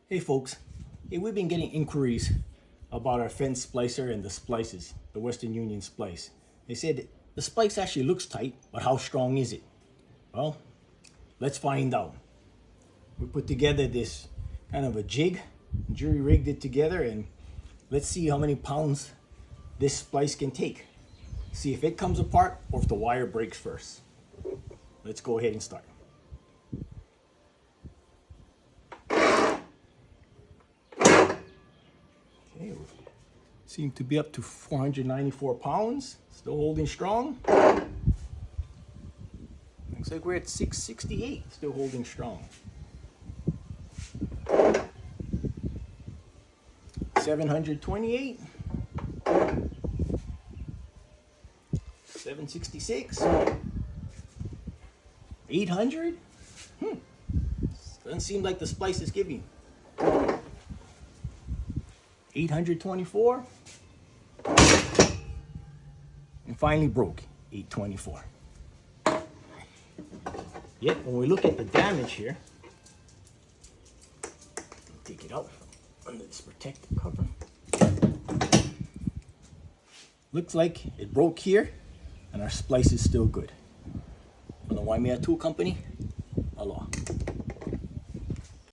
Hey folks, hey, we've been getting inquiries about our fence splicer and the splices, the Western Union Splice. They said the splice actually looks tight, but how strong is it? Well, let's find out. We put together this kind of a jig, jury rigged it together, and let's see how many pounds this splice can take. See if it comes apart or if the wire breaks first. Let's go ahead and start. Okay, we seem to be up to 494 pounds, still holding strong. Looks like we're at 668, still holding strong. 728, 766, 800. Doesn't seem like the splice is giving. 824, and finally broke. 824. Yet when we look at the damage here, take it out under this protective cover. Looks like it broke here, and our splice is still good. From the Waimea Tool Company, aloha.